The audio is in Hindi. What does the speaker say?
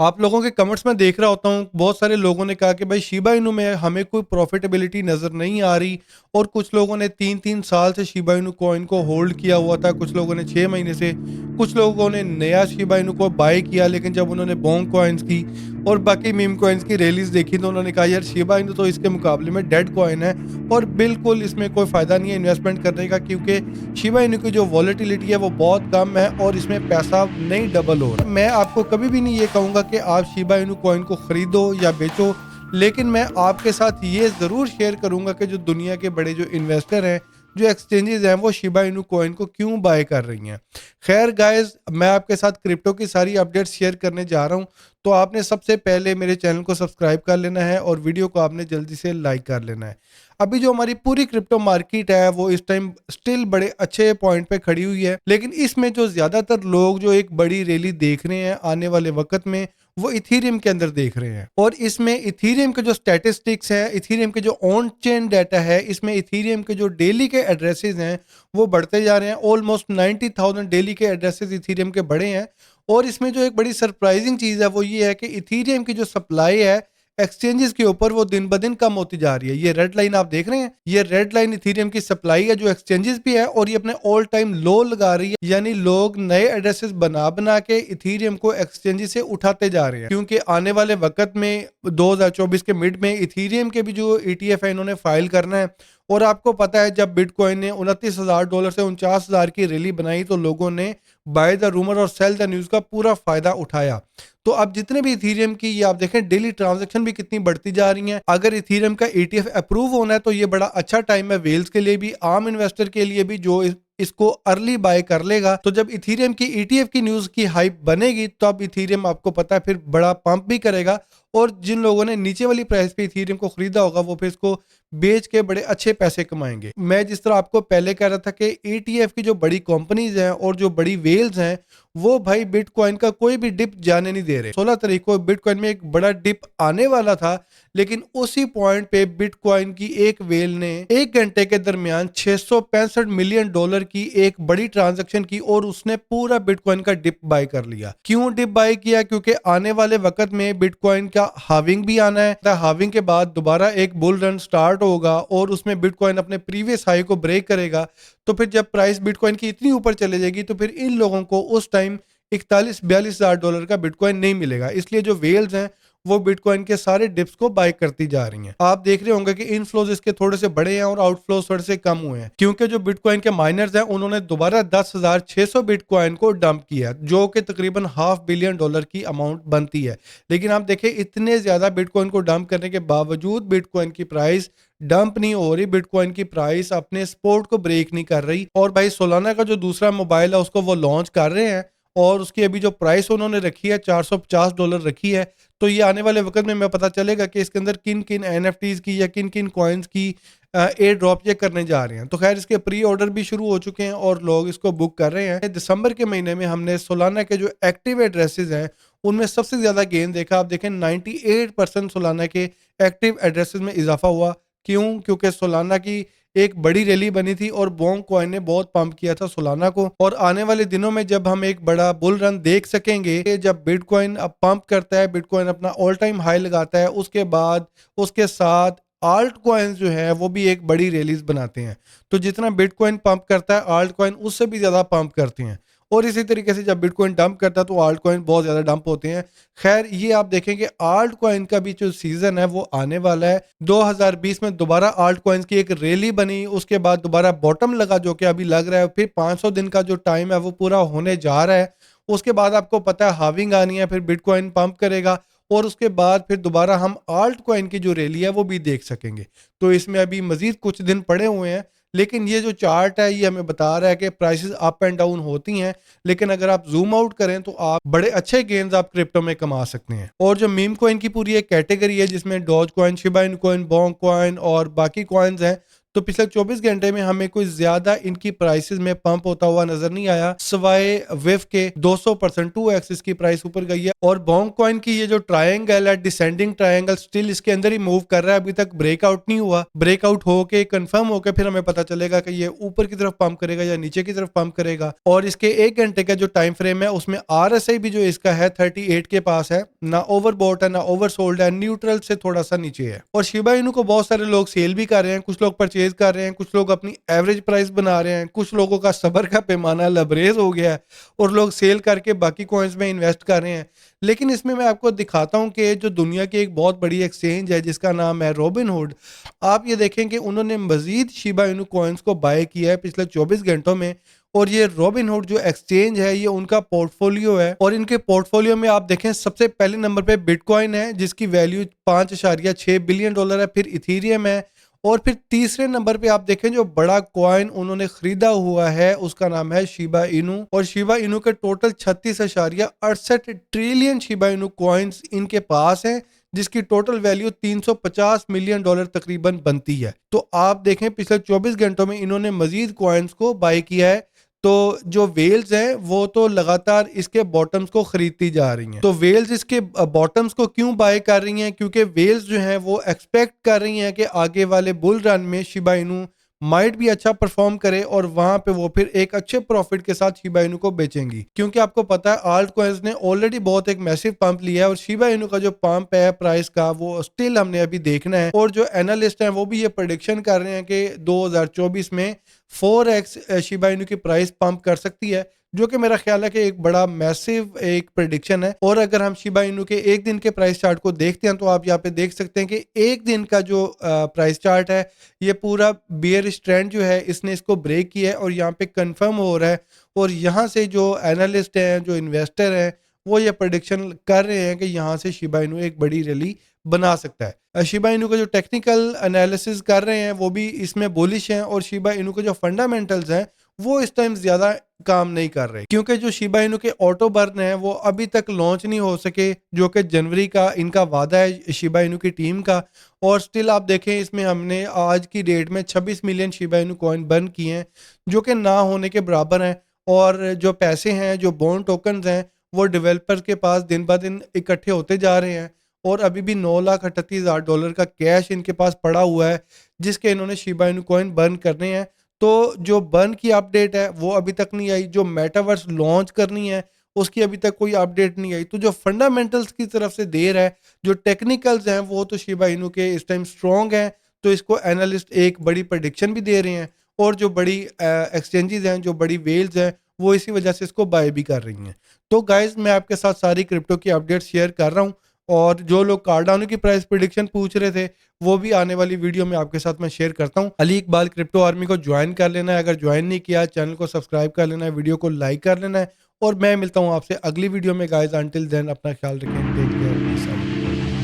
आप लोगों के कमेंट्स में देख रहा होता हूँ, बहुत सारे लोगों ने कहा कि भाई शिबा इनू में हमें कोई प्रॉफिटेबिलिटी नज़र नहीं आ रही। और कुछ लोगों ने 3-3 साल से शिबा इनू कॉइन को होल्ड किया हुआ था, कुछ लोगों ने 6 महीने से, कुछ लोगों ने नया शिबा इनू को बाय किया, लेकिन जब उन्होंने बोंग कॉइन्स की और बाकी मीम कॉइन्स की रैलीज देखी तो उन्होंने कहा यार शिबा इनू तो इसके मुकाबले में डेड कॉइन है और बिल्कुल इसमें कोई फ़ायदा नहीं है इन्वेस्टमेंट करने का, क्योंकि शिबा इनू की जो वॉलेटिलिटी है वो बहुत कम है और इसमें पैसा नहीं डबल हो रहा। मैं आपको कभी भी नहीं ये कहूँगा कि आप शिबा इनू कॉइन को खरीदो या बेचो, लेकिन मैं आपके साथ ये ज़रूर शेयर करूँगा कि जो दुनिया के बड़े जो इन्वेस्टर हैं, जो एक्सचेंजेस हैं, वो शिबा इनू कॉइन को क्यों बाय कर रही हैं। खैर गाइस, मैं आपके साथ क्रिप्टो की सारी अपडेट्स शेयर करने जा रहा हूँ, तो आपने सबसे पहले मेरे चैनल को सब्सक्राइब कर लेना है और वीडियो को आपने जल्दी से लाइक कर लेना है। अभी जो हमारी पूरी क्रिप्टो मार्केट है वो इस टाइम स्टिल बड़े अच्छे पॉइंट पे खड़ी हुई है, लेकिन इसमें जो ज़्यादातर लोग जो एक बड़ी रैली देख रहे हैं आने वाले वक्त में, वो इथीरियम के अंदर देख रहे हैं। और इसमें इथीरियम के जो स्टैटिस्टिक्स हैं, इथीरियम के जो ऑन चेन डाटा है, इसमें इथीरियम के जो डेली के एड्रेसेस हैं वो बढ़ते जा रहे हैं। ऑलमोस्ट 90,000 डेली के एड्रेसेस इथीरियम के बढ़े हैं। और इसमें जो एक बड़ी सरप्राइजिंग चीज़ है वो ये है कि इथीरियम की जो सप्लाई है एक्सचेंजेस के ऊपर, वो दिन ब दिन कम होती जा रही है। ये रेड लाइन आप देख रहे हैं, ये रेड लाइन इथीरियम की सप्लाई है जो एक्सचेंजेस भी है, और ये अपने ऑल टाइम लो लगा रही है। यानी लोग नए एड्रेसेस बना बना के इथीरियम को एक्सचेंजेस से उठाते जा रहे हैं, क्योंकि आने वाले वक्त में 2024 के मिड में इथीरियम के भी जो ETF है इन्होंने फाइल करना है। और आपको पता है जब बिटकॉइन ने $29,000 से 49,000 की रैली बनाई तो लोगों ने बाय द रूमर और सेल द न्यूज़ का पूरा फायदा उठाया। तो अब जितने भी इथीरियम की ये आप देखें डेली ट्रांजैक्शन भी कितनी बढ़ती जा रही हैं। अगर इथीरियम का ETF अप्रूव होना है तो ये बड़ा अच्छा टाइम है वेल्स के लिए भी, आम इन्वेस्टर के लिए भी, जो इसको अर्ली बाय कर लेगा। तो जब इथीरियम की ETF की न्यूज़ की हाइप बनेगी तो अब इथीरियम आपको पता है फिर बड़ा पंप भी करेगा, और जिन लोगों ने नीचे वाली प्राइस पे इथीरियम को खरीदा होगा वो फिर इसको बेच के बड़े अच्छे पैसे कमाएंगे। मैं जिस तरह आपको पहले कह रहा था कि ETF की जो बड़ी कंपनीज हैं और जो बड़ी वेल्स हैं वो भाई बिटकॉइन का कोई भी डिप जाने नहीं दे रहे। 16 तारीख को बिटकॉइन में एक बड़ा डिप आने वाला था, लेकिन उसी पॉइंट पे बिटकॉइन की एक वेल ने 1 घंटे के दरमियान $665 मिलियन की एक बड़ी ट्रांजैक्शन की और उसने पूरा बिटकॉइन का डिप बाय कर लिया। क्यों डिप बाय किया? क्योंकि आने वाले वक्त में बिटकॉइन का हाविंग भी आना है। हाविंग के बाद दोबारा एक बुल रन स्टार्ट होगा और उसमें बिटकॉइन अपने प्रीवियस हाई को ब्रेक करेगा। तो फिर जब प्राइस बिटकॉइन की इतनी ऊपर चले जाएगी तो फिर इन लोगों को उस टाइम 41-42 हज़ार का बिटकॉइन नहीं मिलेगा। इसलिए जो वेल्स हैं वो बिटकॉइन के सारे डिप्स को बाय करती जा रही हैं। आप देख रहे होंगे कि इनफ्लोज इसके थोड़े से बड़े हैं और आउटफ्लोज थोड़े से कम हुए हैं, क्योंकि जो बिटकॉइन के माइनर्स हैं उन्होंने दोबारा 10,600 बिटकॉइन को डंप किया, जो कि तकरीबन $500 मिलियन की अमाउंट बनती है। लेकिन आप देखें इतने ज्यादा बिटकॉइन को डंप करने के बावजूद बिटकॉइन की प्राइस डंप नहीं हो रही, बिटकॉइन की प्राइस अपने सपोर्ट को ब्रेक नहीं कर रही। और भाई सोलाना का जो दूसरा मोबाइल है उसको वो लॉन्च कर रहे हैं और उसकी अभी जो प्राइस उन्होंने रखी है $450 रखी है। तो ये आने वाले वक्त में पता चलेगा कि इसके अंदर किन किन NFTs की या किन किन कॉइन्स की एयर ड्रॉप ये करने जा रहे हैं। तो खैर इसके प्री ऑर्डर भी शुरू हो चुके हैं और लोग इसको बुक कर रहे हैं। दिसंबर के महीने में हमने सोलाना के जो एक्टिव एड्रेसेस हैं उनमें सबसे ज्यादा गेन देखा। आप देखें 98% सोलाना के एक्टिव एड्रेसेस में इजाफा हुआ। क्यों? क्योंकि सोलाना की एक बड़ी रैली बनी थी और बोंग कॉइन ने बहुत पंप किया था सोलाना को। और आने वाले दिनों में जब हम एक बड़ा बुल रन देख सकेंगे, जब बिटकॉइन अब पंप करता है, बिटकॉइन अपना ऑल टाइम हाई लगाता है, उसके बाद उसके साथ आल्ट कॉइन्स जो है वो भी एक बड़ी रैलीज बनाते हैं। तो जितना बिटकॉइन पंप करता है आल्ट कॉइन उससे भी ज्यादा पंप करते हैं। और इसी तरीके से जब बिटकॉइन डंप करता है तो आल्ट कॉइन बहुत ज्यादा डंप होते हैं। खैर ये आप देखेंगे आल्ट कॉइन का भी जो सीजन है वो आने वाला है। 2020 में दोबारा आल्ट कॉइन्स की एक रैली बनी, उसके बाद दोबारा बॉटम लगा जो कि अभी लग रहा है, फिर 500 दिन का जो टाइम है वो पूरा होने जा रहा है। उसके बाद आपको पता है हाविंग आनी है, फिर बिटकॉइन पंप करेगा और उसके बाद फिर दोबारा हम आल्ट कॉइन की जो रैली है वो भी देख सकेंगे। तो इसमें अभी मजीद कुछ दिन पड़े हुए हैं, लेकिन ये जो चार्ट है ये हमें बता रहा है कि प्राइसेस अप एंड डाउन होती हैं, लेकिन अगर आप जूम आउट करें तो आप बड़े अच्छे गेन्स आप क्रिप्टो में कमा सकते हैं। और जो मीम कॉइन की पूरी एक कैटेगरी है जिसमें Doge coin, Shiba Inu coin, Bonk coin और बाकी कॉइन्स हैं, तो पिछले 24 घंटे में हमें कोई ज्यादा इनकी प्राइसेस में पंप होता हुआ नजर नहीं आया, सिवाय विफ के 200% 2x इसकी प्राइस ऊपर गई है। और बोंग कॉइन की ये जो ट्रायंगल है, डिसेंडिंग ट्रायंगल, स्टिल इसके अंदर ही मूव कर रहा है, अभी तक ब्रेकआउट नहीं हुआ। ब्रेकआउट होके कंफर्म होके फिर हमें पता चलेगा कि ये ऊपर की तरफ पंप करेगा या नीचे की तरफ पंप करेगा। और इसके 1 घंटे का जो टाइम फ्रेम है उसमें RSI भी जो इसका है 38 के पास है, ना ओवरबॉट है ना ओवरसोल्ड है, न्यूट्रल से थोड़ा सा नीचे है। और शिबा इनू को बहुत सारे लोग सेल भी कर रहे हैं, कुछ लोग परचेज कर रहे हैं, कुछ लोग अपनी एवरेज प्राइस बना रहे हैं, कुछ लोगों का सब्र का पैमाना लबरेज हो गया है और लोग सेल करके बाकी कॉइन्स में इन्वेस्ट कर रहे हैं। लेकिन इसमें मैं आपको दिखाता हूं कि जो दुनिया की एक बहुत बड़ी एक्सचेंज है जिसका नाम है रॉबिनहुड, आप ये देखें कि उन्होंने मजीद शिबा इनू कॉइन्स को बाय किया है पिछले 24 घंटों में। और ये रॉबिनहुड जो एक्सचेंज है ये उनका पोर्टफोलियो है, और इनके पोर्टफोलियो में आप देखें सबसे पहले नंबर पे बिटकॉइन है जिसकी वैल्यू $5.6 बिलियन है, फिर इथीरियम है, और फिर तीसरे नंबर पे आप देखें जो बड़ा कॉइन उन्होंने खरीदा हुआ है उसका नाम है शिबा इनू। और शिबा इनू के total 36.68 trillion Shiba Inu coins इनके पास हैं, जिसकी टोटल वैल्यू $350 मिलियन तकरीबन बनती है। तो आप देखें पिछले 24 घंटों में इन्होंने मजीद कॉइन्स को बाय किया है। तो जो वेल्स हैं वो तो लगातार इसके बॉटम्स को खरीदती जा रही हैं। तो वेल्स इसके बॉटम्स को क्यों बाय कर रही हैं? क्योंकि वेल्स जो हैं वो एक्सपेक्ट कर रही हैं कि आगे वाले बुल रन में शिबा इनू माइट भी अच्छा परफॉर्म करे और वहां पे वो फिर एक अच्छे प्रॉफिट के साथ शिबा इनू को बेचेंगी। क्योंकि आपको पता है आल्ट कॉइन्स ने ऑलरेडी बहुत एक मैसिव पंप लिया है, और शिबा इनू का जो पंप है प्राइस का वो स्टिल हमने अभी देखना है। और जो एनालिस्ट हैं वो भी ये प्रेडिक्शन कर रहे हैं कि 2024 में 4x शिबा इनू की प्राइस पंप कर सकती है, जो कि मेरा ख्याल है कि एक बड़ा मैसिव एक प्रेडिक्शन है। और अगर हम शिबा इनू के एक दिन के प्राइस चार्ट को देखते हैं तो आप यहाँ पे देख सकते हैं कि एक दिन का जो प्राइस चार्ट है ये पूरा बियरिश ट्रेंड जो है इसने इसको ब्रेक किया है और यहाँ पे कंफर्म हो रहा है। और यहाँ से जो एनालिस्ट हैं, जो इन्वेस्टर हैं, वो ये प्रेडिक्शन कर रहे हैं कि यहाँ से शिबा इनू एक बड़ी रैली बना सकता है। शिबा इनू का जो टेक्निकल एनालिसिस कर रहे हैं वो भी इसमें बुलिश हैं, और शिबा इनू के जो फंडामेंटल्स हैं वो इस टाइम ज्यादा काम नहीं कर रहे, क्योंकि जो शिबा इनू के ऑटो बर्न है वो अभी तक लॉन्च नहीं हो सके, जो कि जनवरी का इनका वादा है शिबा इनू की टीम का। और स्टिल आप देखें इसमें हमने आज की डेट में 26 million Shiba Inu coin burn किए हैं, जो कि ना होने के बराबर हैं। और जो पैसे हैं, जो बॉन्ड टोकन्स हैं, वो डेवलपर्स के पास दिन ब दिन इकट्ठे होते जा रहे हैं, और अभी भी $9,38,000 का कैश इनके पास पड़ा हुआ है जिसके इन्होंने शिबा इनू कॉइन बर्न करने हैं। तो जो बर्न की अपडेट है वो अभी तक नहीं आई, जो मेटावर्स लॉन्च करनी है उसकी अभी तक कोई अपडेट नहीं आई। तो जो फंडामेंटल्स की तरफ से देर है, जो टेक्निकल्स हैं वो तो शिबा इनू के इस टाइम स्ट्रॉन्ग हैं, तो इसको एनालिस्ट एक बड़ी प्रेडिक्शन भी दे रहे हैं। और जो बड़ी एक्सचेंजेस हैं, जो बड़ी वेल्स हैं, वो इसी वजह से इसको बाय भी कर रही हैं। तो गाइज मैं आपके साथ सारी क्रिप्टो की अपडेट शेयर कर रहा हूँ, और जो लोग कार्डानो की प्राइस प्रेडिक्शन पूछ रहे थे वो भी आने वाली वीडियो में आपके साथ मैं शेयर करता हूँ। अली इकबाल क्रिप्टो आर्मी को ज्वाइन कर लेना है, अगर ज्वाइन नहीं किया चैनल को सब्सक्राइब कर लेना है, वीडियो को लाइक कर लेना है, और मैं मिलता हूँ आपसे अगली वीडियो में गाइज। अंटिल देन अपना ख्याल रखें, टेक केयर।